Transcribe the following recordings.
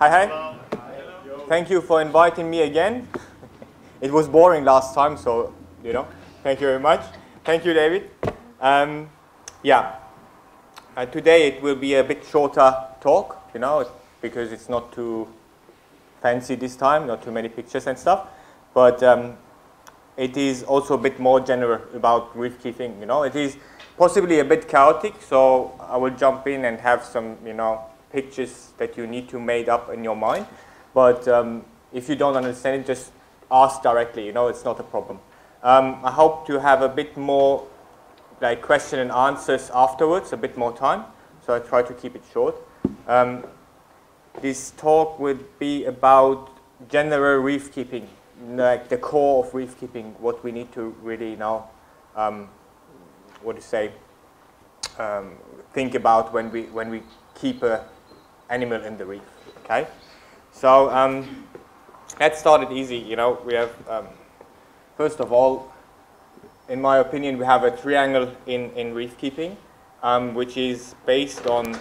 Hi, hi. Hello. Thank you for inviting me again. It was boring last time, so, thank you very much. Thank you, David. Today it will be a bit shorter talk, because it's not too fancy this time, not too many pictures and stuff. But it is also a bit more general about reef keeping, It is possibly a bit chaotic, so I will jump in and have some, pictures that you need to make up in your mind. But if you don't understand it, just ask directly, it's not a problem. I hope to have a bit more like question and answers afterwards, a bit more time. So I try to keep it short. This talk would be about general reef keeping, like the core of reef keeping, what we need to really now, think about when we keep an animal in the reef. Okay, so let's start it easy. We have first of all, in my opinion, we have a triangle in reef keeping, which is based on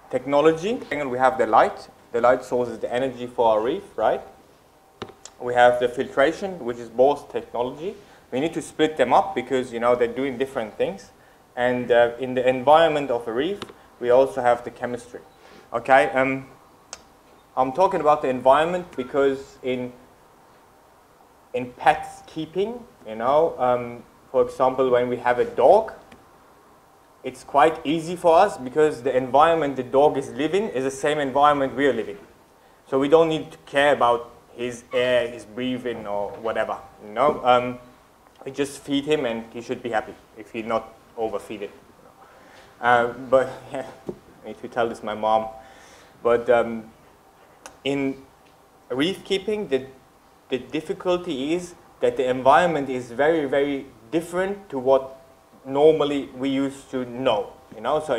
technology. We have the light. The light source is the energy for our reef, right? We have the filtration, which is both technology. We need to split them up because, they're doing different things. And in the environment of a reef, we also have the chemistry. Okay, I'm talking about the environment because in pets keeping, for example, when we have a dog, it's quite easy for us because the environment the dog is living is the same environment we are living. So we don't need to care about his air, his breathing, or whatever. We just feed him and he should be happy if he not overfeed it. But yeah, I need to tell this to my mom. But in reef keeping, the difficulty is that the environment is very, very different to what normally we used to know. So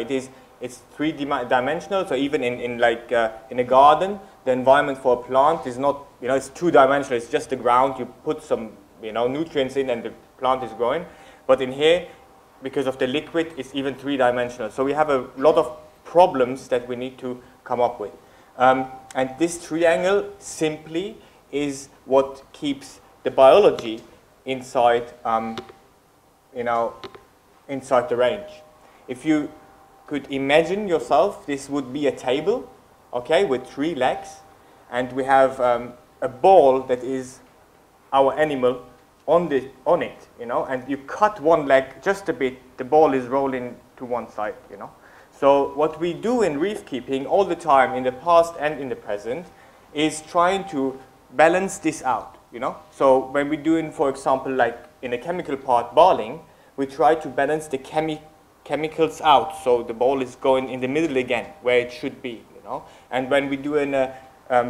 it's three-dimensional. So even in a garden, the environment for a plant is not, it's two-dimensional. It's just the ground. You put some, nutrients in, and the plant is growing. But in here, because of the liquid, it's even three-dimensional. So we have a lot of problems that we need to come up with. And this triangle simply is what keeps the biology inside, inside the range. If you could imagine yourself, this would be a table, okay, with 3 legs, and we have a ball that is our animal on it, and you cut one leg just a bit, the ball is rolling to one side, So what we do in reef keeping all the time, in the past and in the present, is trying to balance this out, So when we're doing, for example, like in a chemical part, barling, we try to balance the chemicals out, so the ball is going in the middle again, where it should be, And when we do a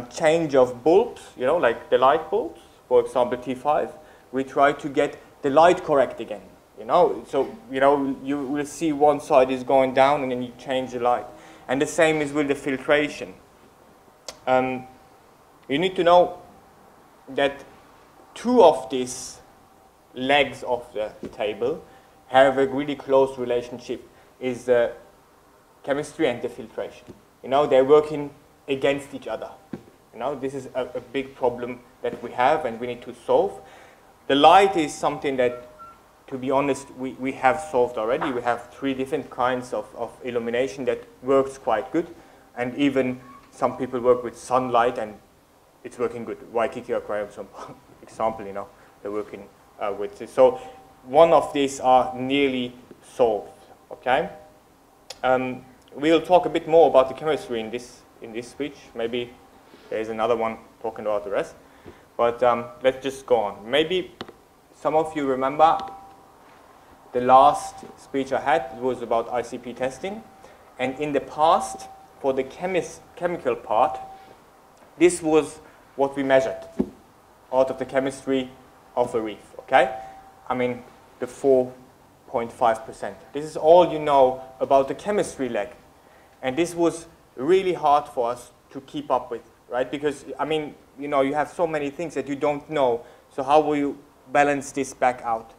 change of bulbs, like the light bulbs, for example, T5, we try to get the light correct again, So, you will see one side is going down, and then you change the light. And the same is with the filtration. You need to know that 2 of these legs of the table have a really close relationship, is the chemistry and the filtration. They're working against each other. This is a big problem that we have and we need to solve. The light is something that, to be honest, we have solved already. We have 3 different kinds of illumination that works quite good. And even some people work with sunlight and it's working good. Waikiki Aquarium, for example, they're working with it. So one of these are nearly solved, okay? We'll talk a bit more about the chemistry in this speech. Maybe there's another one talking about the rest. But let's just go on. Maybe some of you remember the last speech I had. It was about ICP testing. And in the past, for the chemical part, this was what we measured out of the chemistry of a reef, okay? I mean, the 4.5%. This is all you know about the chemistry leg. And this was really hard for us to keep up with, right? Because, I mean, you have so many things that you don't know. So how will you balance this back out,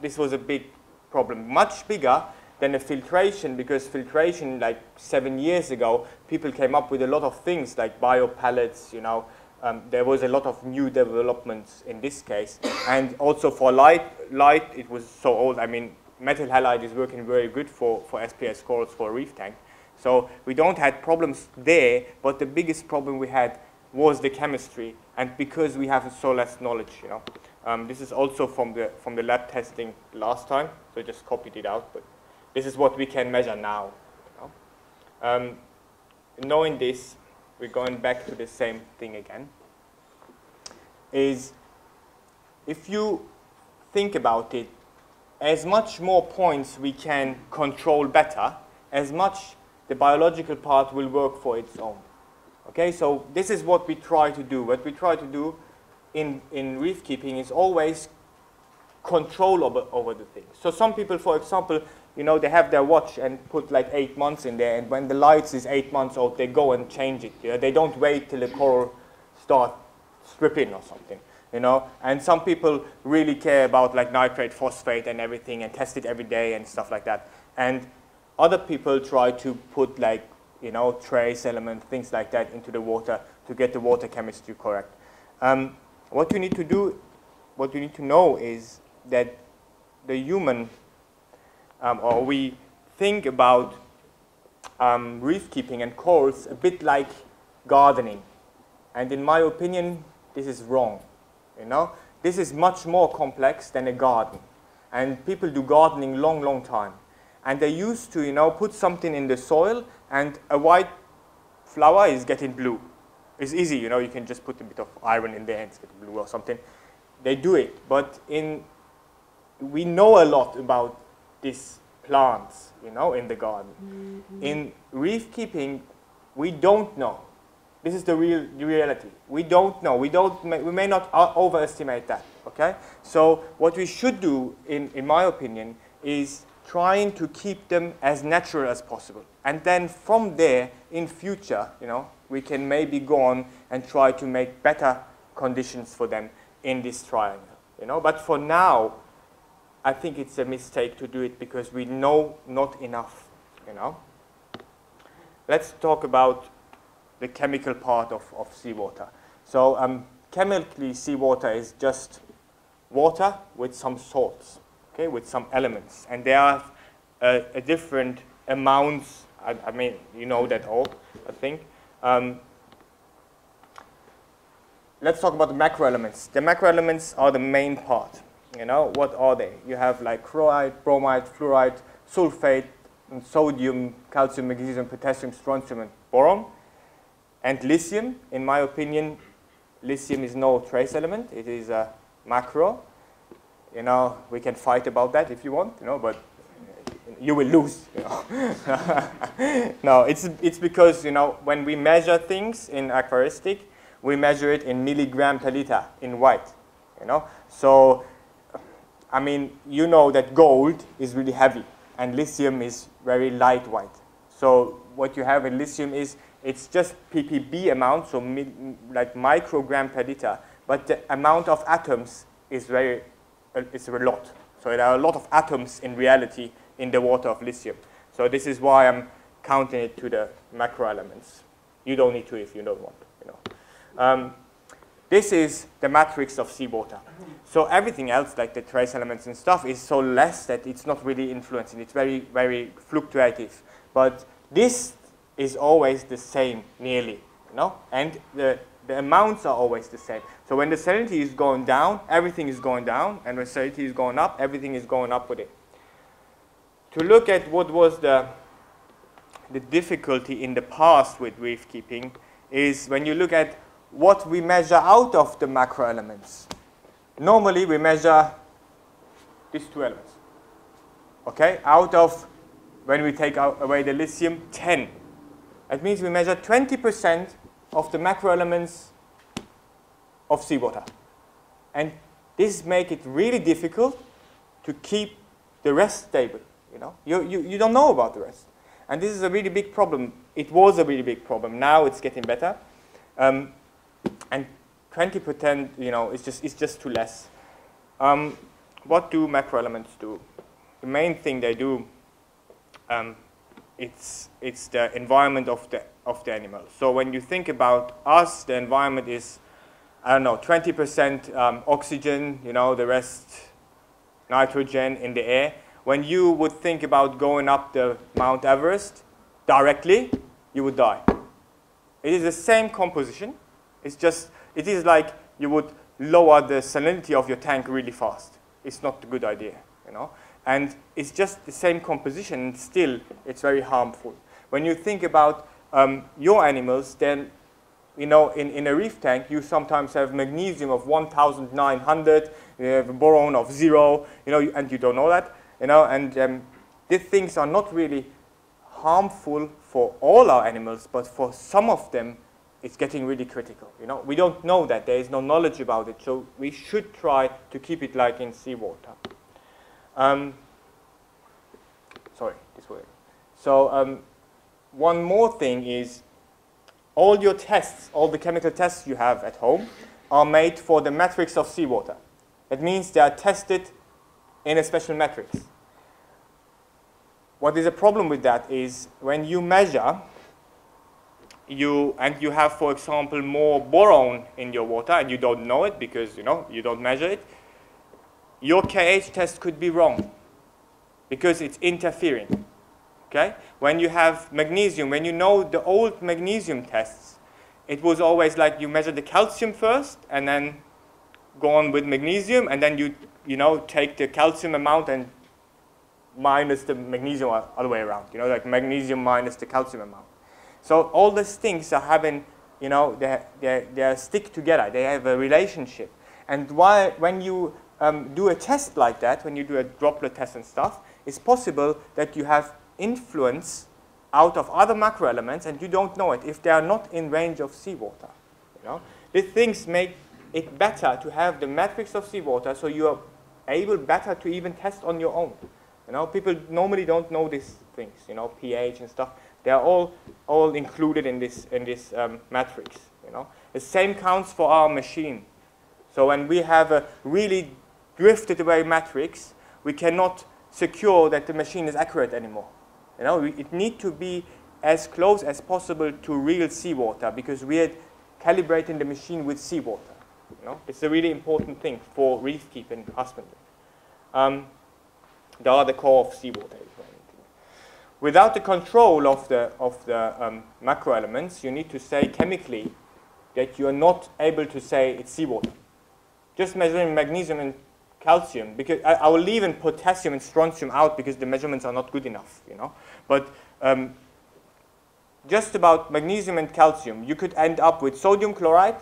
This was a big problem, much bigger than a filtration, because filtration, like 7 years ago, people came up with a lot of things like biopellets, you know. There was a lot of new developments in this case. And also for light, it was so old. I mean, metal halide is working very good for SPS corals for a reef tank. So we don't have problems there, but the biggest problem we had was the chemistry, and because we have so less knowledge, you know. This is also from the lab testing last time, so I just copied it out, but this is what we can measure now. You know? Knowing this, we're going back to the same thing again, is if you think about it, as much more points we can control better, as much the biological part will work for its own. Okay, so this is what we try to do. What we try to do in reef keeping is always control over the things. So some people, for example, you know, they have their watch and put like 8 months in there, and when the lights is 8 months old, they go and change it. You know? They don't wait till the coral start stripping or something. You know, and some people really care about like nitrate, phosphate, and everything, and test it every day and stuff like that. And other people try to put like, you know, trace element, things like that into the water to get the water chemistry correct. What you need to do, what you need to know is that the human, or we think about reef keeping and corals a bit like gardening. And in my opinion, this is wrong. You know, this is much more complex than a garden. And people do gardening long time. And they used to, you know, put something in the soil, and a white flower is getting blue. It's easy, you know, you can just put a bit of iron in there and it's getting blue or something. They do it, but we know a lot about these plants, you know, in the garden. Mm-hmm. In reef keeping, we don't know. This is the reality. We don't know. We may not overestimate that, okay? So what we should do, in my opinion, is trying to keep them as natural as possible. And then from there, in future, you know, we can maybe go on and try to make better conditions for them in this triangle, you know. But for now, I think it's a mistake to do it because we know not enough, you know. Let's talk about the chemical part of seawater. So chemically, seawater is just water with some salts, okay, with some elements. And there are a different amounts. I mean, you know that all, I think. Let's talk about the macroelements. The macroelements are the main part. You know, what are they? You have like chloride, bromide, fluoride, sulfate, and sodium, calcium, magnesium, potassium, strontium, and boron. And lithium, in my opinion, lithium is no trace element. It is a macro. You know, we can fight about that if you want, you know, but you will lose, you know. No, it's because, you know, when we measure things in aquaristic, we measure it in milligram per liter in white, you know. So, I mean, you know that gold is really heavy and lithium is very light white. So what you have in lithium is it's just ppb amount, so like microgram per liter, but the amount of atoms is it's a lot. So there are a lot of atoms in reality in the water of lithium. So this is why I'm counting it to the macro elements. You don't need to if you don't want, you know. This is the matrix of seawater. So everything else, like the trace elements and stuff, is so less that it's not really influencing. It's very, very fluctuative. But this is always the same, nearly, you know? And the amounts are always the same. So when the salinity is going down, everything is going down. And when salinity is going up, everything is going up with it. To look at what was the difficulty in the past with reef keeping is when you look at what we measure out of the macro elements. Normally, we measure these two elements. Okay? Out of, when we take away the lithium, 10. That means we measure 20% of the macro elements of seawater. And this makes it really difficult to keep the rest stable. You know? You don't know about the rest. And this is a really big problem. It was a really big problem. Now it's getting better. And 20%, you know, it's just too less. What do macroelements do? The main thing they do it's the environment of the animal. So when you think about us, the environment is, I don't know, 20% oxygen, you know, the rest nitrogen in the air. When you would think about going up the Mount Everest directly, you would die. It is the same composition. It's just, it is like you would lower the salinity of your tank really fast. It's not a good idea, you know. And it's just the same composition, and still it's very harmful. When you think about your animals, then, you know, in a reef tank, you sometimes have magnesium of 1,900, you have a boron of 0, you know, and you don't know that, you know, and these things are not really harmful for all our animals, but for some of them, it's getting really critical, you know. We don't know that, there is no knowledge about it, so we should try to keep it like in seawater. Sorry, this way. So one more thing is, all your tests, all the chemical tests you have at home are made for the matrix of seawater. That means they are tested in a special matrix. What is a problem with that is when you measure, you have, for example, more boron in your water and you don't know it because, you know, you don't measure it, your KH test could be wrong because it's interfering. Okay? When you have magnesium, when you know the old magnesium tests, it was always like you measure the calcium first and then go on with magnesium, and then you know, take the calcium amount and minus the magnesium other way around, you know, like magnesium minus the calcium amount. So all these things are having, you know, they stick together, they have a relationship. And when you do a test like that, when you do a droplet test and stuff, it's possible that you have influence out of other macroelements and you don't know it if they are not in range of seawater. You know? These things make it better to have the matrix of seawater so you are able better to even test on your own. You know, people normally don't know these things, you know, pH and stuff. They are all included in this matrix. You know, the same counts for our machine. So when we have a really drifted away matrix, we cannot secure that the machine is accurate anymore. You know, it needs to be as close as possible to real seawater because we are calibrating the machine with seawater. You know, it's a really important thing for reef keeping husbandry. They are the core of seawater. Without the control of the macroelements, you need to say chemically that you are not able to say it's seawater. Just measuring magnesium and calcium, because I will leave in potassium and strontium out because the measurements are not good enough, you know. But just about magnesium and calcium, you could end up with sodium chloride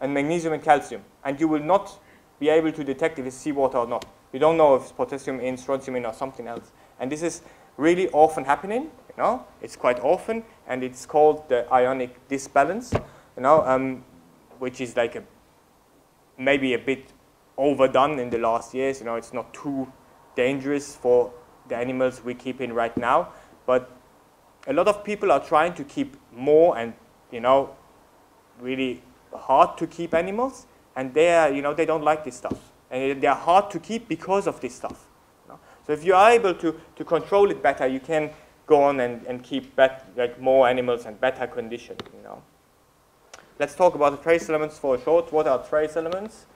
and magnesium and calcium, and you will not be able to detect if it's seawater or not. You don't know if it's potassium in, strontium in, or something else. And this is really often happening, you know. It's quite often, and it's called the ionic disbalance, you know, which is like maybe a bit overdone in the last years. You know, it's not too dangerous for the animals we keep in right now, but a lot of people are trying to keep more and, you know, really hard to keep animals, and they are, you know, they don't like this stuff, and they are hard to keep because of this stuff. You know? So if you are able to control it better, you can go on and keep like more animals and better condition. You know. Let's talk about the trace elements for a short. What are trace elements?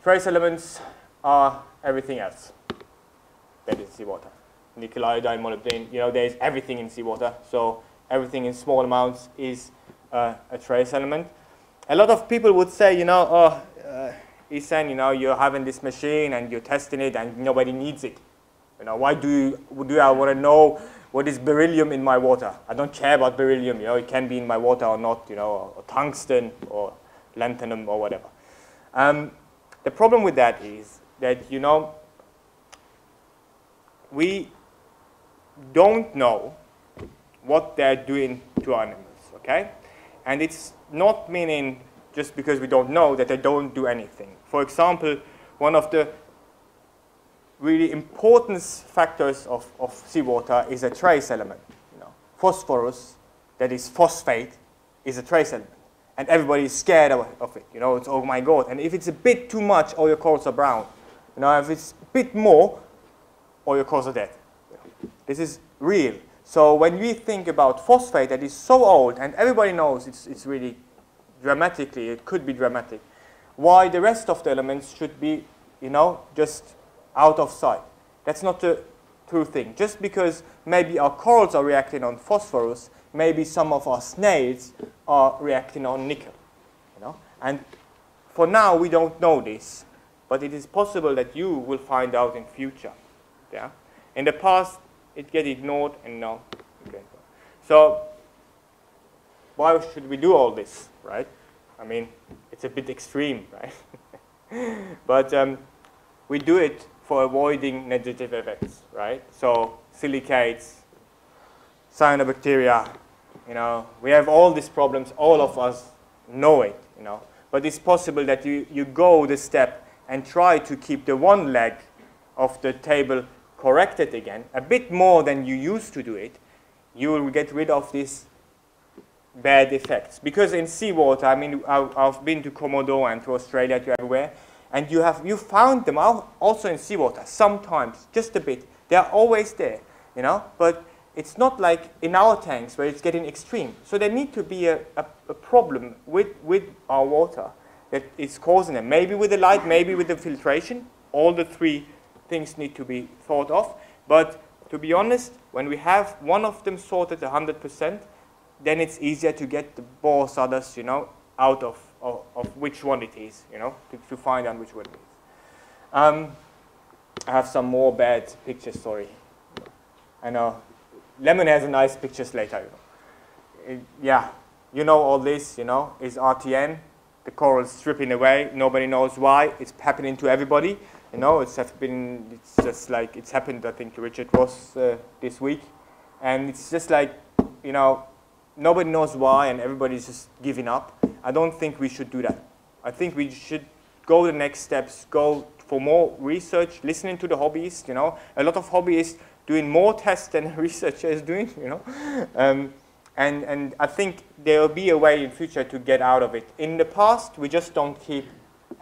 Trace elements are everything else that is seawater. Nickel, iodine, molybdenum, you know, there is everything in seawater. So everything in small amounts is a trace element. A lot of people would say, you know, oh, Ehsan, you know, you're having this machine and you're testing it and nobody needs it. You know, why do I want to know what is beryllium in my water? I don't care about beryllium, you know, it can be in my water or not, you know, or tungsten or lanthanum or whatever. The problem with that is that, you know, we don't know what they're doing to animals, okay? And it's not meaning just because we don't know that they don't do anything. For example, one of the really important factors of seawater is a trace element. You know, phosphorus, that is phosphate, is a trace element. And everybody is scared of it. You know, it's, oh my God. And if it's a bit too much, all your corals are brown. You know, if it's a bit more, all your corals are dead. You know. This is real. So when we think about phosphate that is so old, and everybody knows it's really dramatically, it could be dramatic, why the rest of the elements should be, you know, just out of sight. That's not the true thing. Just because maybe our corals are reacting on phosphorus, maybe some of our snails are reacting on nickel, you know. And for now, we don't know this, but it is possible that you will find out in future. Yeah. In the past, it get ignored, and now, okay. So why should we do all this, right? I mean, it's a bit extreme, right? But we do it for avoiding negative effects, right? So silicates, cyanobacteria, you know, we have all these problems. All of us know it, you know. But it's possible that you go the step and try to keep the one leg of the table corrected again, a bit more than you used to do it. You will get rid of these bad effects. Because in seawater, I mean, I've been to Komodo and to Australia, to everywhere, and you found them also in seawater, sometimes, just a bit. They are always there, you know, but it's not like in our tanks where it's getting extreme. So there need to be a problem with our water that is causing them. Maybe with the light, maybe with the filtration. All the three things need to be thought of. But to be honest, when we have one of them sorted 100%, then it's easier to get the bore sawdust, you know, out of which one it is, you know, to find out which one it is. I have some more bad pictures, sorry. I know. Lemon has a nice pictures later, you know. Yeah, you know all this, you know, is RTN. The coral's stripping away. Nobody knows why. It's happening to everybody. You know, it's just like it's happened, I think, to Richard Ross this week. And it's just like, you know, nobody knows why and everybody's just giving up. I don't think we should do that. I think we should go the next steps, go for more research, listening to the hobbyists, you know. A lot of hobbyists doing more tests than a researcher is doing, you know. And I think there will be a way in future to get out of it. In the past, we just don't keep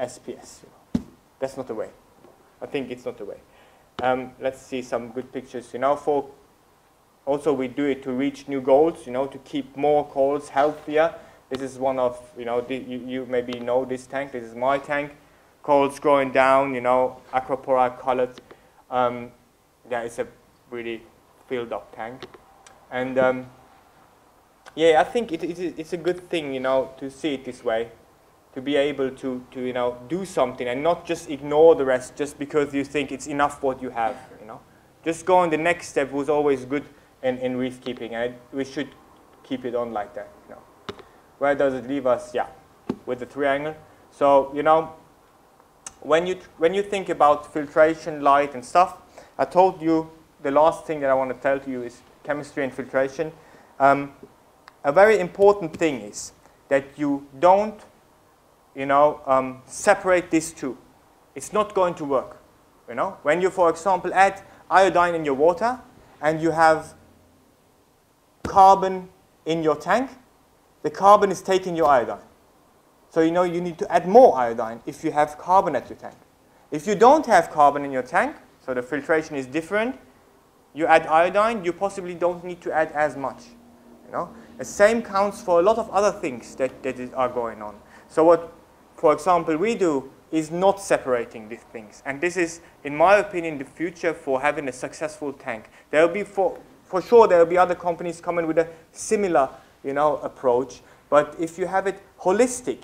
SPS. You know. That's not the way. I think it's not the way. Let's see some good pictures, you know. Also, we do it to reach new goals, you know, to keep more corals healthier. This is one of, you know, you maybe know this tank. This is my tank. Corals growing down, you know, aquapora colored. Yeah, it's a really filled up tank. And yeah, I think it's a good thing, you know, to see it this way, to be able to you know, do something and not just ignore the rest just because you think it's enough what you have, you know. Just go on the next step was always good in reef keeping, and we should keep it on like that, you know. Where does it leave us? Yeah, with the triangle. So, you know, when you think about filtration, light, and stuff, I told you the last thing that I want to tell to you is chemistry and filtration. A very important thing is that you don't, you know, separate these two. It's not going to work, you know. When you, for example, add iodine in your water and you have carbon in your tank, the carbon is taking your iodine. So, you know, you need to add more iodine if you have carbon at your tank. If you don't have carbon in your tank, so the filtration is different, you add iodine, you possibly don't need to add as much, you know. The same counts for a lot of other things that are going on. So what, for example, we do is not separating these things. And this is, in my opinion, the future for having a successful tank. There will be, for sure, there will be other companies coming with a similar, you know, approach. But if you have it holistic,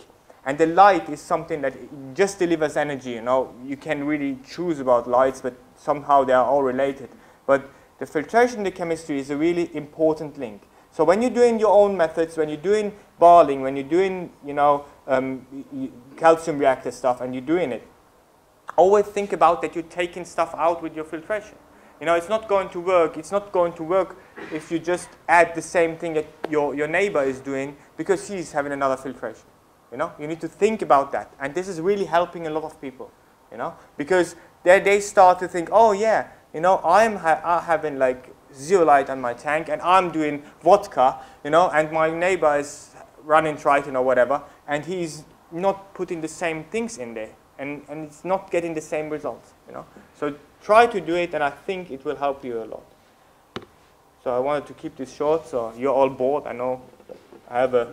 and the light is something that just delivers energy, you know, you can really choose about lights, but somehow they are all related. But the filtration, the chemistry is a really important link. So when you're doing your own methods, when you're doing barling, when you're doing, you know, calcium reactor stuff, and you're doing it, always think about that you're taking stuff out with your filtration. You know, it's not going to work. It's not going to work if you just add the same thing that your neighbor is doing because he's having another filtration. You know, you need to think about that. And this is really helping a lot of people, you know, because they start to think, oh, yeah, you know, I'm having like zeolite on my tank and I'm doing vodka, you know, and my neighbor is running Triton or whatever, and he's not putting the same things in there, and it's not getting the same results, you know. So try to do it, and I think it will help you a lot. So I wanted to keep this short, so you're all bored. I know. I have a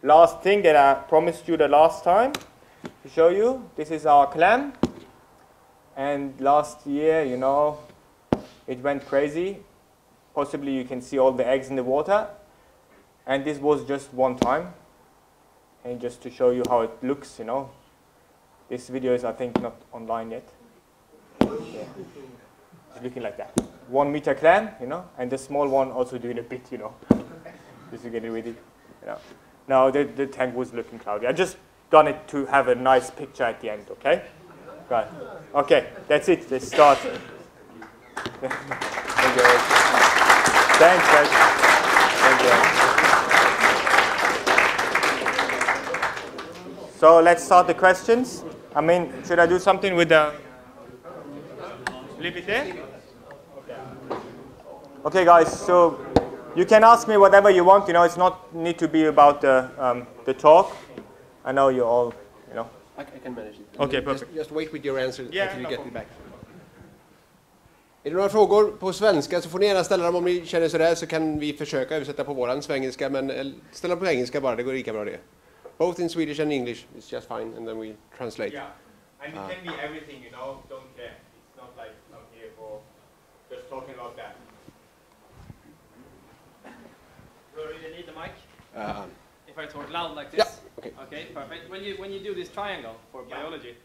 last thing that I promised you the last time to show you. This is our clam. And last year, you know, it went crazy. Possibly you can see all the eggs in the water. And this was just one time. And just to show you how it looks, you know. This video is, I think, not online yet. Yeah. It's looking like that. 1 meter clam, you know, and the small one also doing a bit, you know. Just to get it with it, you know. Now the tank was looking cloudy. I just done it to have a nice picture at the end, okay? Right. Okay, that's it. Let's start. Thank you. Thanks, guys. Thank you. So let's start the questions. I mean, should I do something with the... Leave it there? Okay, guys, so you can ask me whatever you want. You know, it's not need to be about the talk. I know you all, you know. I can manage it. Okay, perfect. Just wait with your answer until you get it back. Är det några frågor på svenska så får ni gärna ställa dem om ni känner sådär, så kan vi försöka översätta på våran svengelska, men ställa på engelska bara, det går lika bra det. Both in Swedish and English, it's just fine, and then we translate. Yeah, and it can be everything, you know, don't care. It's not like I'm here for just talking about that. Do I really need the mic? If I talk loud like this? Yeah, okay. Okay, perfect. When you do this triangle for biology,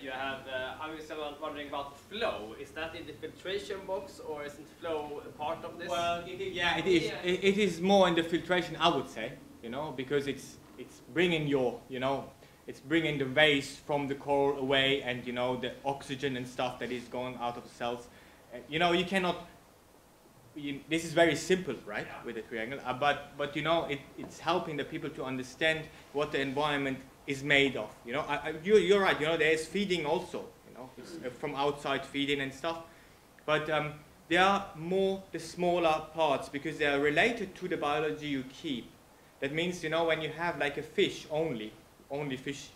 you have, I was wondering about flow. Is that in the filtration box, or isn't flow a part of this? Well, it is. It is more in the filtration, I would say, you know, because it's bringing your, you know, it's bringing the waste from the coral away, and, you know, the oxygen and stuff that is going out of the cells. You know, you cannot. This is very simple, right, with the triangle, but you know, it's helping the people to understand what the environment is made of. You know, you're right. You know, there is feeding also. You know, it's from outside feeding and stuff, but there are more the smaller parts because they are related to the biology you keep. That means, you know, when you have like a fish only fish,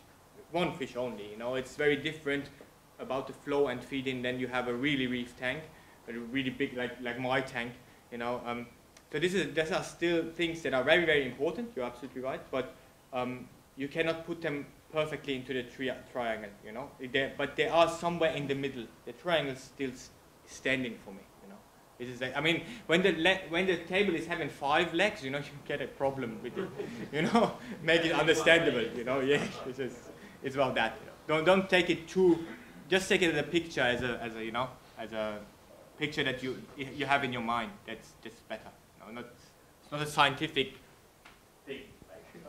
one fish only. You know, it's very different about the flow and feeding than you have a really reef tank. Really big, like my tank, you know. So these are still things that are very, very important. You're absolutely right, but you cannot put them perfectly into the triangle, you know. But they are somewhere in the middle. The triangle is still standing for me, you know. This is like, I mean, when the table is having 5 legs, you know, you get a problem with it, you know. Make it understandable, you know. Yeah, it's about that. You know? Don't take it too. Just take it as a picture, as a you know, as a picture that you have in your mind. That's better. No, it's not a scientific thing. Like, you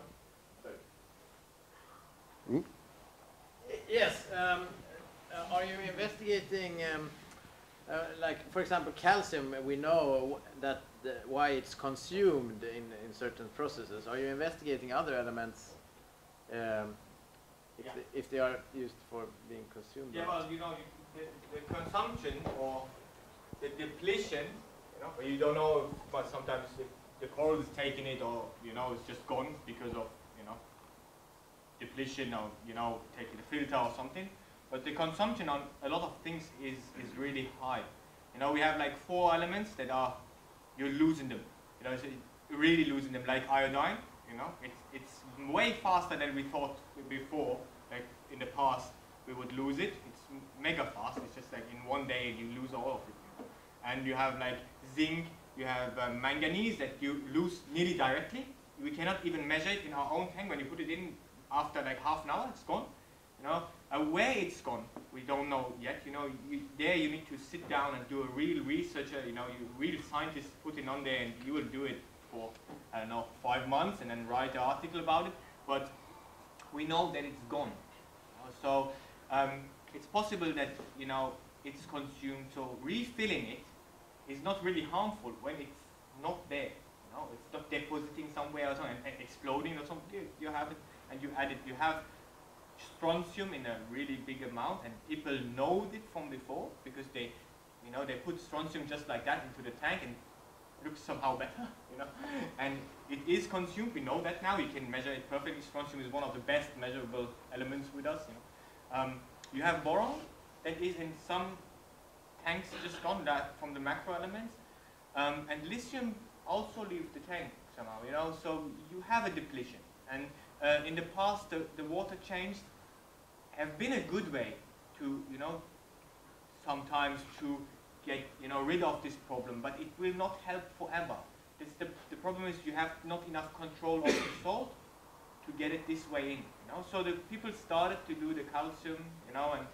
know. Yes. Are you investigating, like, for example, calcium? We know that why it's consumed in certain processes. Are you investigating other elements if they are used for being consumed? Yeah, well, you know, the consumption or the depletion, you know, you don't know, but sometimes the coral is taking it, or, you know, it's just gone because of, you know, depletion, or, you know, taking the filter or something. But the consumption on a lot of things is really high. You know, we have like 4 elements that are, you're losing them. You know, you're really losing them, like iodine. You know, it's way faster than we thought before. Like in the past, we would lose it. It's mega fast. It's just like in one day you lose all of it. And you have like zinc, you have manganese that you lose nearly directly. We cannot even measure it in our own tank. When you put it in, after like half an hour, it's gone. You know, where it's gone, we don't know yet. You know, there you need to sit down and do a real researcher. You know, real scientists put it on there, and you will do it for, I don't know, 5 months, and then write an article about it. But we know that it's gone. So it's possible that, you know, it's consumed. So refilling it is not really harmful when it's not there. You know, it's not depositing somewhere or something and exploding or something. You have it and you add it. You have strontium in a really big amount, and people know it from before because they, you know, they put strontium just like that into the tank and it looks somehow better, you know. And it is consumed. We know that now. You can measure it perfectly. Strontium is one of the best measurable elements with us. You know. You have boron that is in some tanks just gone that from the macroelements. And lithium also leaves the tank somehow, you know, so you have a depletion. And in the past, the water change have been a good way to, you know, sometimes to get, you know, rid of this problem, but it will not help forever. The problem is you have not enough control of the salt to get it this way in, you know. So the people started to do the calcium, you know, and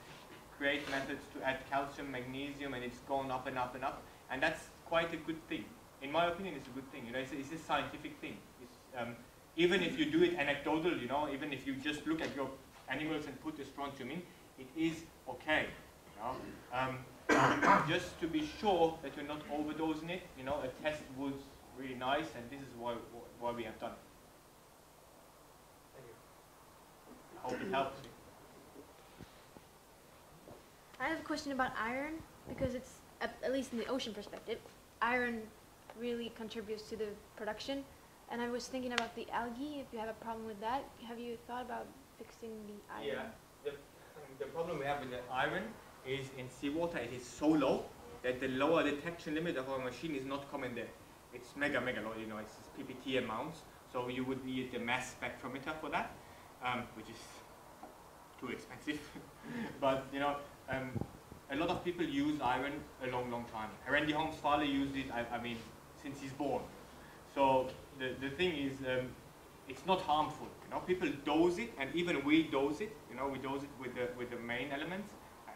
create methods to add calcium, magnesium, and it's gone up and up and up, and that's quite a good thing. In my opinion, it's a good thing, you know, it's a scientific thing. It's, even if you do it anecdotal, you know, even if you just look at your animals and put the strontium in, it is okay, you know. Just to be sure that you're not overdosing it, you know, a test was really nice, and this is why we have done it. Thank you. I hope it helps you. I have a question about iron, because it's, at least in the ocean perspective, iron really contributes to the production. And I was thinking about the algae, if you have a problem with that. Have you thought about fixing the iron? Yeah, the problem we have with the iron is in seawater it is so low that the lower detection limit of our machine is not coming there. It's mega low, you know, it's PPT amounts. So you would need the mass spectrometer for that, which is too expensive. But, you know, a lot of people use iron a long time. Randy Holmes' father used it, I mean, since he's born. So the thing is, it's not harmful. You know, people dose it, and even we dose it. You know, we dose it with the main elements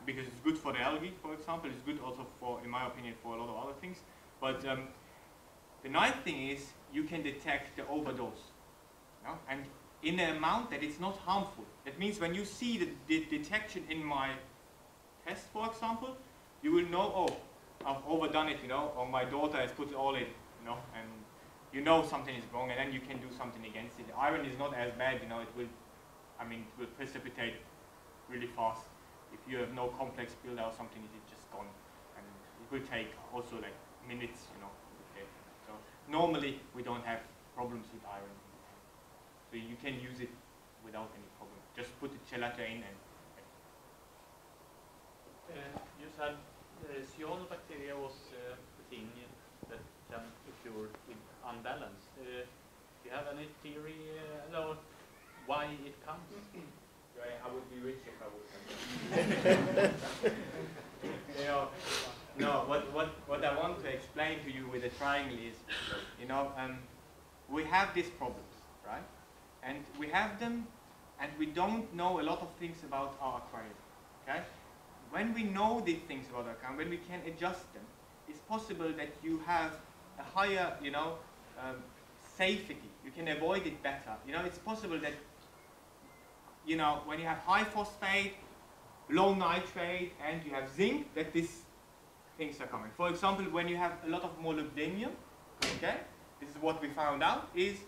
because it's good for the algae, for example. It's good also for, in my opinion, for a lot of other things. But the nice thing is you can detect the overdose, you know, and in an amount that it's not harmful. That means when you see the detection in my test, for example, you will know, oh, I've overdone it, you know, or my daughter has put it all in, you know, and you know something is wrong, and then you can do something against it. The iron is not as bad, you know, it will, I mean, it will precipitate really fast. If you have no complex build or something, it's just gone. And it will take also like minutes, you know. Okay. So normally we don't have problems with iron. So you can use it without any problem. Just put the chelata in and you said cyanobacteria was a thing that can occur with unbalance. Do you have any theory about why it comes? I would be rich if I would. You know, no. What I want to explain to you with the triangle is, you know, we have these problems, right? And we have them, and we don't know a lot of things about our aquarium. Okay. When we know these things about our aquarium, when we can adjust them, it's possible that you have a higher, you know, safety. You can avoid it better. You know, it's possible that, you know, when you have high phosphate, low nitrate, and you have zinc, that these things are coming. For example, when you have a lot of molybdenum, okay, this is what we found out, is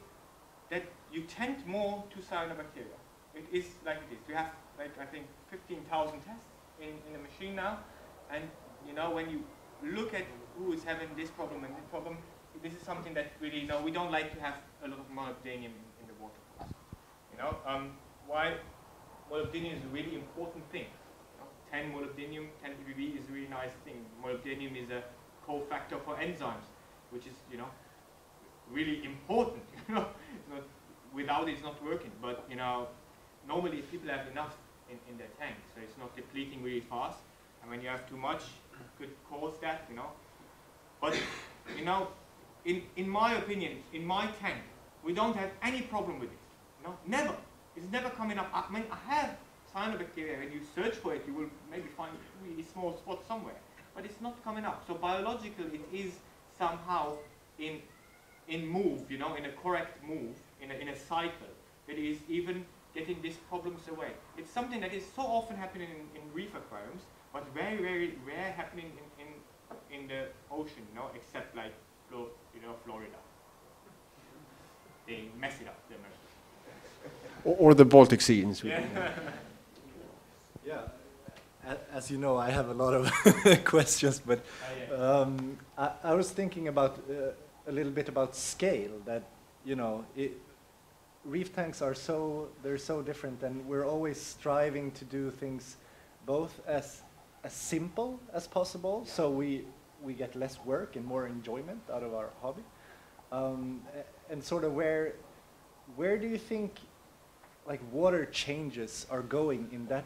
that you tend more to cyanobacteria. It is like it is. We have, like, I think, 15,000 tests in the machine now, and, you know, when you look at who is having this problem and this problem, this is something that really, you know, we don't like to have a lot of molybdenum in the water. You know, why molybdenum is a really important thing. You know, 10 molybdenum, 10 ppb is a really nice thing. Molybdenum is a cofactor for enzymes, which is, you know, really important. You know, it's not, without it, it's not working. But, you know, normally people have enough in their tank, so it's not depleting really fast. And when you have too much, it could cause that, you know. But, you know, in my opinion, in my tank, we don't have any problem with it. You know, never. It's never coming up. I mean, I have cyanobacteria. When you search for it, you will maybe find a really small spot somewhere. But it's not coming up. So biologically, it is somehow in move, you know, in a correct move, in a cycle, that is even getting these problems away. It's something that is so often happening in reef aquariums, but very rare happening in the ocean, you know, except like, you know, Florida. They mess it up, the Americans. Or the Baltic Sea in Sweden. Yeah, as you know, I have a lot of questions, but I was thinking about a little bit about scale. That, you know, reef tanks are they're so different, and we're always striving to do things both as simple as possible. Yeah. So we we get less work and more enjoyment out of our hobby? And sort of where do you think like water changes are going in that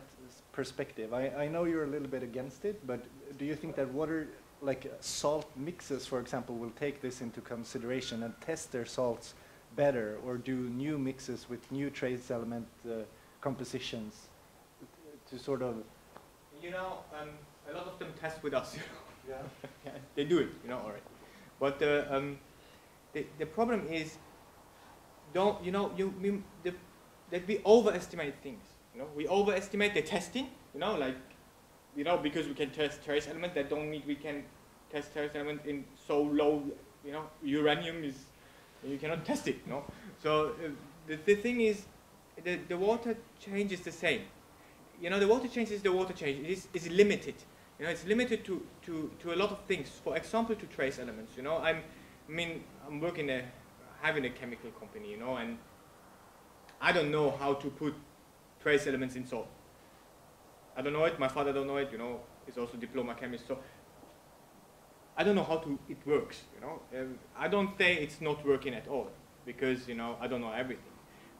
perspective? I know you're a little bit against it, but do you think that water, like salt mixes, for example, will take this into consideration and test their salts better, or do new mixes with new trace element compositions to sort of... You know, a lot of them test with us, you know. Yeah. Yeah, they do it, you know, already. But the problem is, that we overestimate things. You know, we overestimate the testing. You know, like, you know, because we can test trace element, that don't mean we can test trace element in so low. You know, uranium is, you cannot test it. You know, so the thing is, the water change is the same. You know, the water change is the water change. It is limited. You know, it's limited to a lot of things. For example, to trace elements. You know, I'm working having a chemical company. You know, and I don't know how to put trace elements in salt. I don't know it. My father don't know it. You know, he's also a diploma chemist. So I don't know how it works. You know, I don't say it's not working at all because, you know, I don't know everything.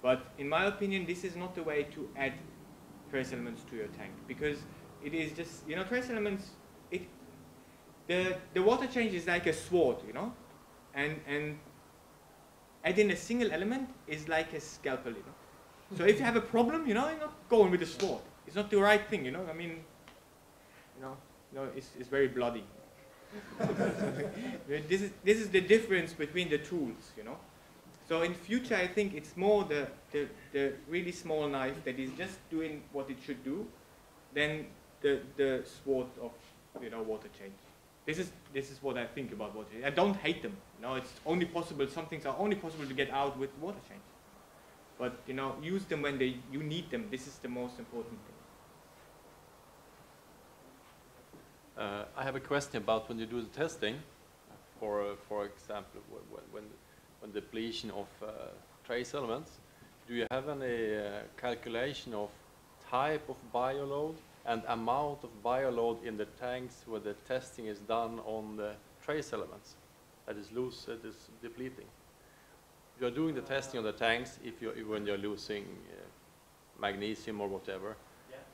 But in my opinion, this is not the way to add trace elements to your tank, because it is just, you know, trace elements, the water change is like a sword, you know, and adding a single element is like a scalpel, you know. So if you have a problem, you know, you're not going with a sword. It's not the right thing, you know. I mean, you know, it's very bloody. This is the difference between the tools, you know. So in future, I think it's more the really small knife that is just doing what it should do, than the sword of, you know, water change. This is what I think about water change. I don't hate them. You know, it's only possible. Some things are only possible to get out with water change. But, you know, use them when you need them. This is the most important thing. I have a question about when you do the testing. For example, when depletion of trace elements, do you have any calculation of type of bioload and amount of bioload in the tanks where the testing is done on the trace elements that is loose, that is depleting? You are doing the testing on the tanks when you're losing magnesium or whatever.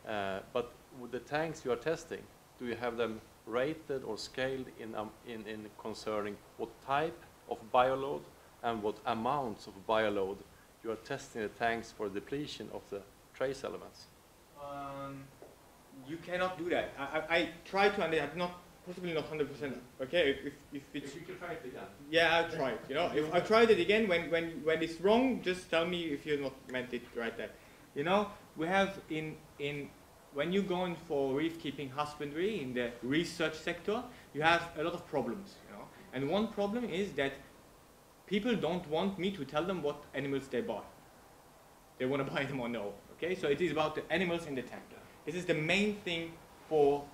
Yeah. But with the tanks you are testing, do you have them rated or scaled in concerning what type of bioload and what amounts of bioload you are testing the tanks for depletion of the trace elements? You cannot do that. I try to understand. Not possibly not 100%. Okay, if you can try it again. Yeah, I'll try it. You know, if I tried it again, when it's wrong, just tell me if you not meant it right there. You know, we have when you're going for reef keeping husbandry in the research sector, you have a lot of problems. You know, and one problem is that people don't want me to tell them what animals they buy. They want to buy them or no. Okay, so it is about the animals in the tank. This is the main thing for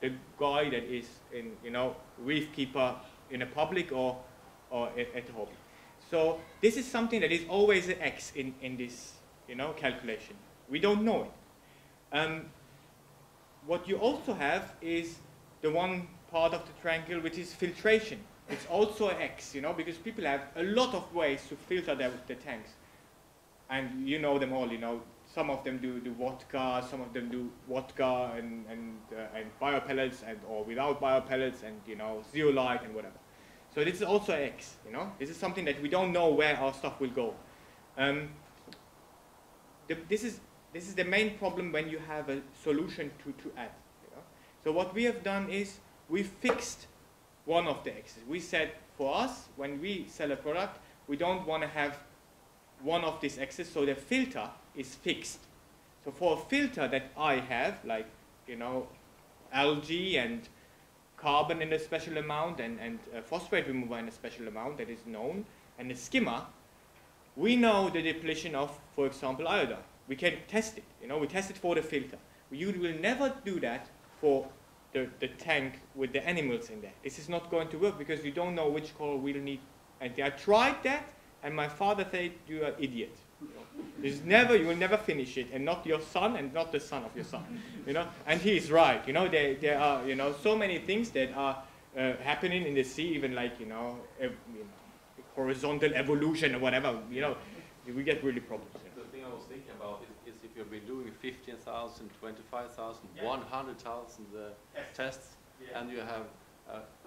the guy that is in, you know, reef keeper in a public or at home. So this is something that is always an X in this, you know, calculation. We don't know it. What you also have is the one part of the triangle which is filtration. It's also an X, you know, because people have a lot of ways to filter the tanks. And you know them all, you know. Some of them do vodka, some of them do vodka and biopellets or without biopellets and, you know, zeolite and whatever. So this is also X, you know. This is something that we don't know where our stuff will go. This is the main problem when you have a solution to add. You know? So what we have done is we fixed one of the X's. We said for us, when we sell a product, we don't want to have one of these X's, so the filter is fixed. So for a filter that I have, like, you know, algae and carbon in a special amount and phosphate remover in a special amount that is known, and a skimmer, we know the depletion of, for example, iodine. We can test it, you know, we test it for the filter. You will never do that for the tank with the animals in there. This is not going to work because you don't know which color we'll need. And I tried that, and my father said, "You are an idiot. You will never finish it, and not your son, and not the son of your son." You know, and he is right. You know, there are, you know, so many things that are happening in the sea, even like, horizontal evolution or whatever, we get really problems. The thing I was thinking about is if you've been doing 15,000, 25,000, 100,000 tests, and you have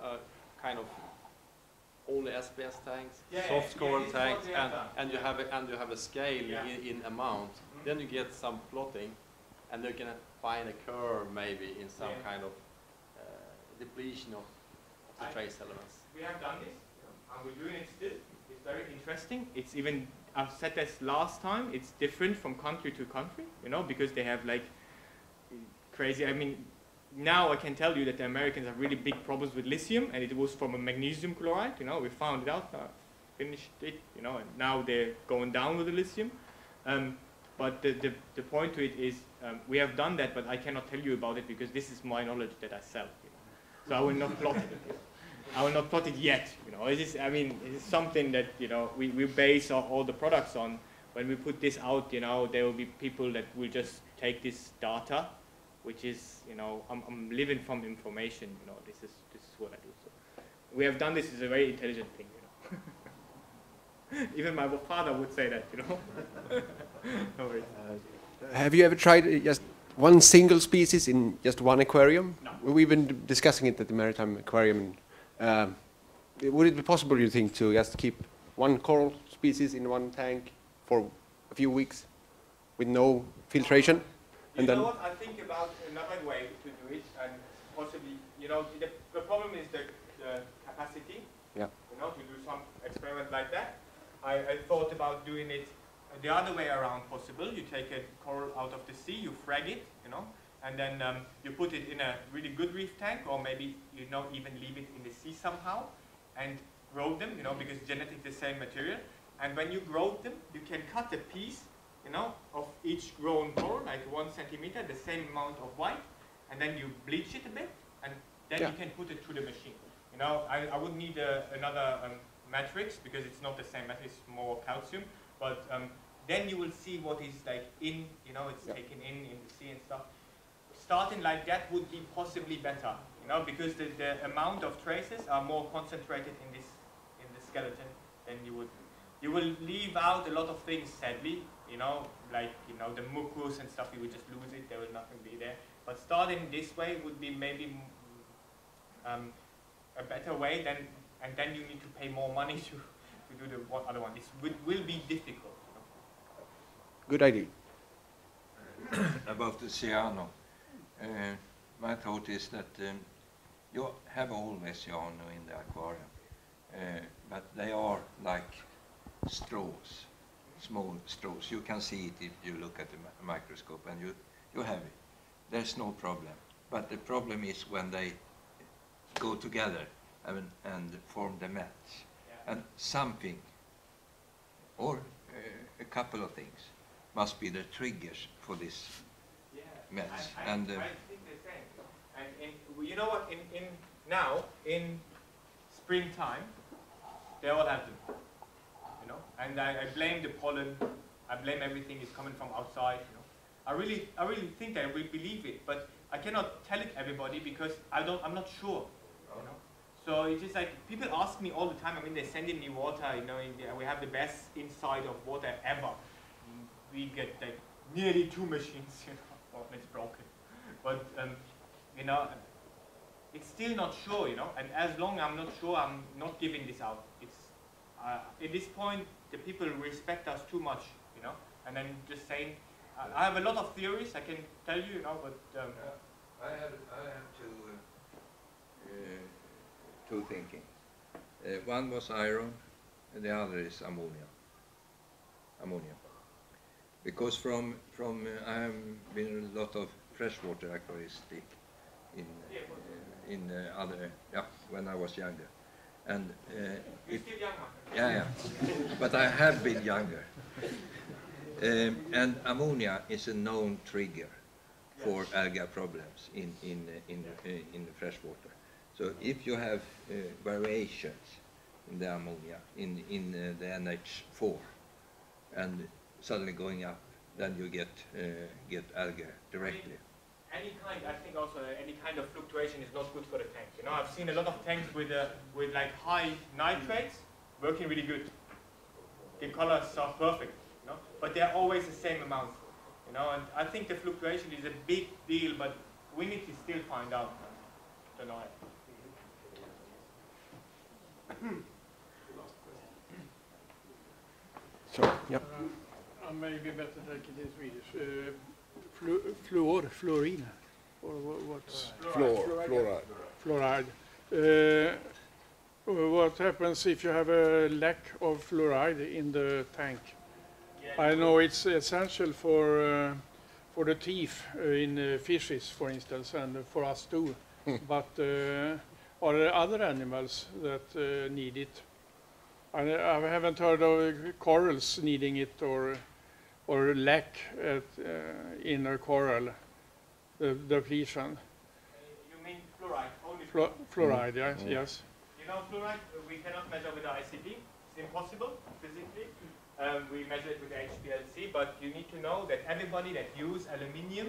a kind of all the SPS tanks, soft coral tanks, and you have a scale in amount, then you get some plotting, and you can find a curve maybe in some kind of depletion of the trace elements. We have done this, and we're doing it still. It's very interesting. It's even, I've said this last time, it's different from country to country, because they have like crazy, now I can tell you that the Americans have really big problems with lithium, and it was from a magnesium chloride, we found it out, finished it, and now they're going down with the lithium. But the point to it is, we have done that, but I cannot tell you about it because this is my knowledge that I sell. So I will not plot it. I will not plot it yet. It is something that we base all the products on. When we put this out, there will be people that will just take this data, which is I'm living from information. This is what I do. So we have done this. Is a very intelligent thing. Even my father would say that. No worries. Have you ever tried just one single species in just one aquarium? No. We've been discussing it at the Maritime Aquarium. Would it be possible, you think, to just keep one coral species in one tank for a few weeks with no filtration? You know what? I think about another way to do it, and possibly, the problem is the capacity. Yeah. To do some experiment like that. I thought about doing it the other way around possible. You take a coral out of the sea, you frag it, and then you put it in a really good reef tank, or maybe even leave it in the sea somehow, and grow them, because genetically the same material. And when you grow them, you can cut a piece, of each grown coral, like 1 centimeter, the same amount of white, and then you bleach it a bit, and then you can put it through the machine. I would need another matrix, because it's not the same matrix, it's more calcium, but then you will see what is like it's taken in the sea and stuff. Starting like that would be possibly better, because the amount of traces are more concentrated in the skeleton than you would. You will leave out a lot of things, sadly, like the mucus and stuff. You will just lose it. There will nothing be there. But starting this way would be maybe a better way. And then you need to pay more money to do the other one. This will be difficult. Good idea. About the cyano, my thought is that you have always cyano in the aquarium, but they are like straws, small straws. You can see it if you look at the microscope, and you have it. There's no problem. But the problem is when they go together and form the match. And something, or a couple of things, must be the triggers for this match. I think the same. And you know what? In springtime, they all have them. And I blame the pollen. I blame everything is coming from outside. I really think that I will believe it, but I cannot tell it everybody because I'm not sure. So it's just like people ask me all the time. They send in me water. We have the best inside of water ever. We get like nearly 2 machines. It's broken, but it's still not sure. And as long as I'm not sure, I'm not giving this out. It's at this point the people respect us too much. And then just saying. I have a lot of theories. I can tell you. But I have two thinking. One was iron, and the other is ammonia. Because from I have been a lot of freshwater aquaristic in other when I was younger, and you're still young, but I have been younger. And ammonia is a known trigger for algae problems in the freshwater. So if you have variations in the ammonia in the NH4 and suddenly going up, then you get algae directly. any kind, I think also any kind of fluctuation is not good for the tank. You know, I've seen a lot of tanks with like high nitrates working really good. The colors are perfect, you know, but they're always the same amount, you know. And I think the fluctuation is a big deal, but we need to still find out. Don't know. So, yeah. Maybe better take it in Swedish. Fluorine, or what's fluoride. What happens if you have a lack of fluoride in the tank? I know it's essential for the teeth in fishes, for instance, and for us too. But are there other animals that need it? I haven't heard of corals needing it, or lack in a coral, the depletion. You mean fluoride? Only fluoride, yes. Yes. You know, fluoride we cannot measure with the ICP. It's impossible physically. We measure it with the HPLC, but you need to know that everybody that uses aluminium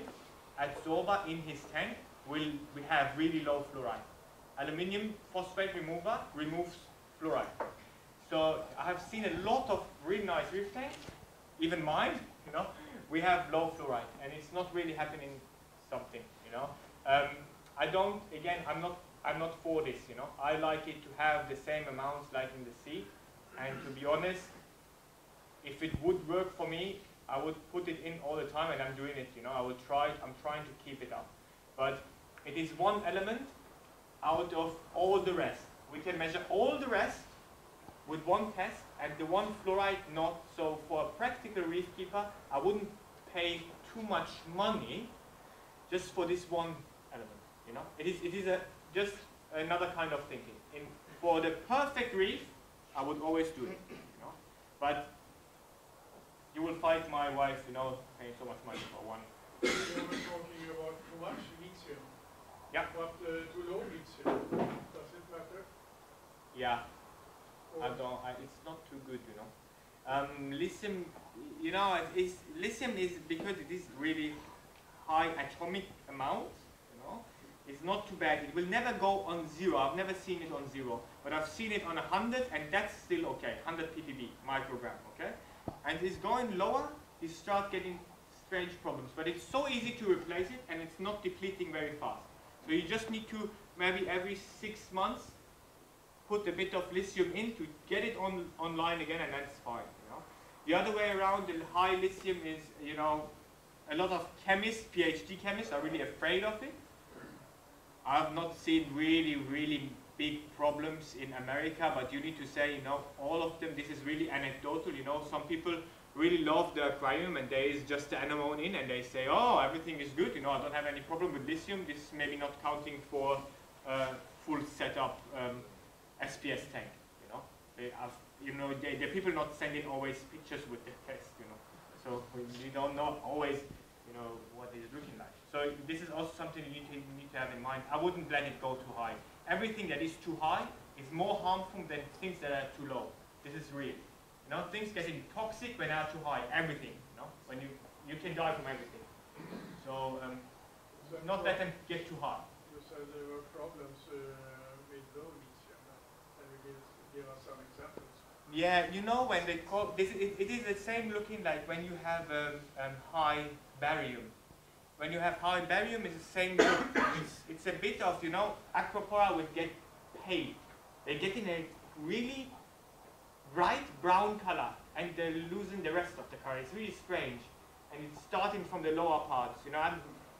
adsorber in his tank will have really low fluoride. Aluminium phosphate remover removes fluoride. So I have seen a lot of really nice reef tanks, even mine, you know, we have low fluoride, and it's not really happening something, you know. I'm not for this, you know. I like it to have the same amounts like in the sea, and to be honest, if it would work for me, I would put it in all the time, and I'm doing it, you know. I'm trying to keep it up. But it is one element out of all the rest. We can measure all the rest with one test, and the one fluoride not. So for a practical reef keeper, I wouldn't pay too much money just for this one element, you know. It is just another kind of thinking. For the perfect reef, I would always do it, you know. But you will fight my wife, you know, paying so much money for one. You were talking about too much lithium. Yeah. But too low lithium, does it matter? Yeah. It's not too good, you know. Lithium, you know, lithium is because it is really high atomic amount, you know. It's not too bad. It will never go on 0. I've never seen it on 0, but I've seen it on 100, and that's still okay. 100 ppb, microgram, okay. And it's going lower, you start getting strange problems. But it's so easy to replace it, and it's not depleting very fast. So you just need to maybe every 6 months put a bit of lithium in to get it online again, and that's fine, you know. The other way around, the high lithium is, you know, a lot of chemists, PhD chemists, are really afraid of it. I've not seen really big problems in America, but you need to say, you know, all of them, this is really anecdotal, you know. Some people really love the aquarium, and there is just the anemone in, and they say, oh, everything is good, you know, I don't have any problem with lithium. This is maybe not counting for full setup SPS tank, you know. The people not sending always pictures with the test, you know. So we don't know always, you know, what it's looking like. So this is also something you need to have in mind. I wouldn't let it go too high. Everything that is too high is more harmful than things that are too low. This is real. You know, things getting toxic when they are too high. Everything, you know, when you can die from everything. So not let them get too high. You said there were problems with low lithium. Can you give us some examples? Yeah, you know, when they call this, it is the same looking like when you have high barium. When you have high barium, it's the same look. It's a bit of, you know, aquapora would get pale. They get in a really bright brown color, and they're losing the rest of the color. It's really strange, and it's starting from the lower parts. You know,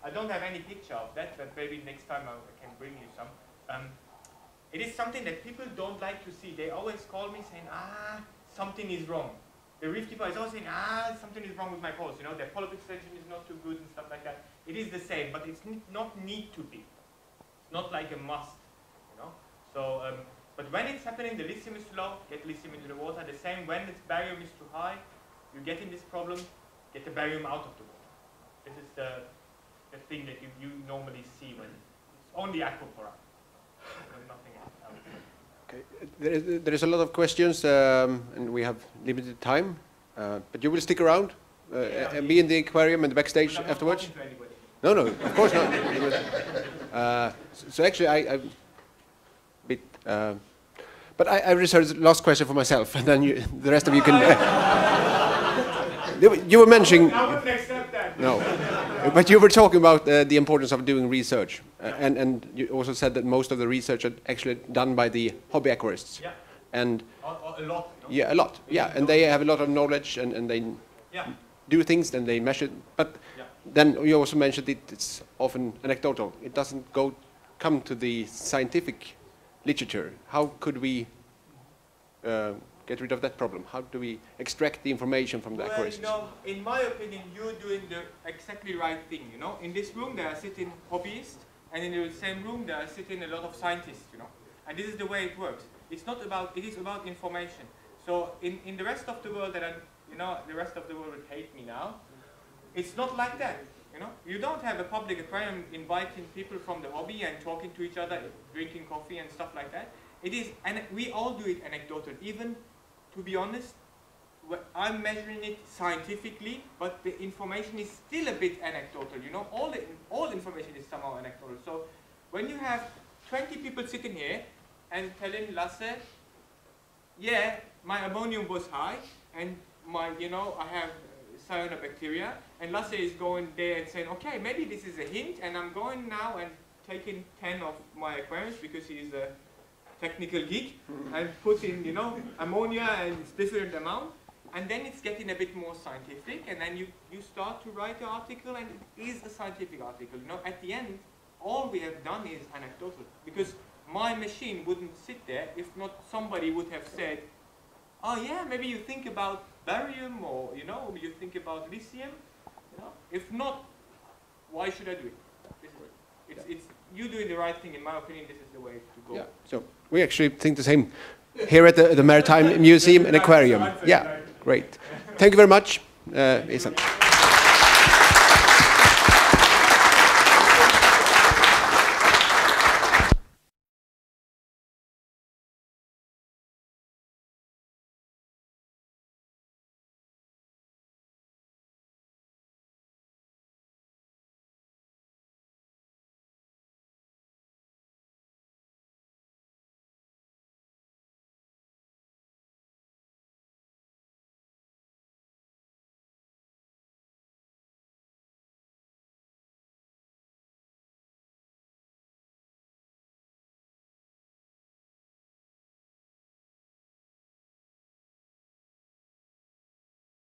I don't have any picture of that, but maybe next time I can bring you some. It is something that people don't like to see. They always call me saying, something is wrong. The reef keeper is always saying, something is wrong with my corals. You know, their polyp extension is not too good and stuff like that. It is the same, but it's not need to be. It's not like a must, you know. So, but when it's happening, the lithium is too low, get lithium into the water. The same when the barium is too high, you get in this problem, get the barium out of the water. This is the thing that you normally see when it's only aquapora. Nothing else. Okay, there is a lot of questions, and we have limited time. But you will stick around and be in the aquarium and the backstage afterwards. No, of course not. So actually, I bit. But I reserved the last question for myself, and then the rest of you can. You were mentioning. I wouldn't accept that. No, but you were talking about the importance of doing research, and you also said that most of the research are actually done by the hobby aquarists. Yeah. And A lot. No? yeah, a lot. Yeah, and they have a lot of knowledge, and they do things, and they measure. But then you also mentioned it's often anecdotal. It doesn't come to the scientific literature. How could we get rid of that problem? How do we extract the information from the aquarists? You know, in my opinion, you're doing the exactly right thing. You know, in this room there are sitting hobbyists, and in the same room there are sitting a lot of scientists. You know, and this is the way it works. It's not about. It is about information. So in the rest of the world that the rest of the world would hate me now. It's not like that. You know, you don't have a public aquarium inviting people from the hobby and talking to each other, drinking coffee and stuff like that. It is, and we all do it anecdotal. Even, to be honest, I'm measuring it scientifically, but the information is still a bit anecdotal. You know, all information is somehow anecdotal. So when you have 20 people sitting here and telling Lasse, yeah, my ammonium was high, and I have cyanobacteria, and Lasse is going there and saying, okay, maybe this is a hint, and I'm going now and taking 10 of my aquariums because he's a technical geek, and put in, ammonia and it's different amount, and then it's getting a bit more scientific, and then you start to write the article, and it is a scientific article. You know, at the end, all we have done is anecdotal, because my machine wouldn't sit there if not somebody would have said, oh yeah, maybe you think about barium, or you think about lithium. If not, why should I do it? It's you doing the right thing. In my opinion, this is the way to go. Yeah. So we actually think the same here at the Maritime Museum and Aquarium. Yeah, great. Thank you very much, Ehsan.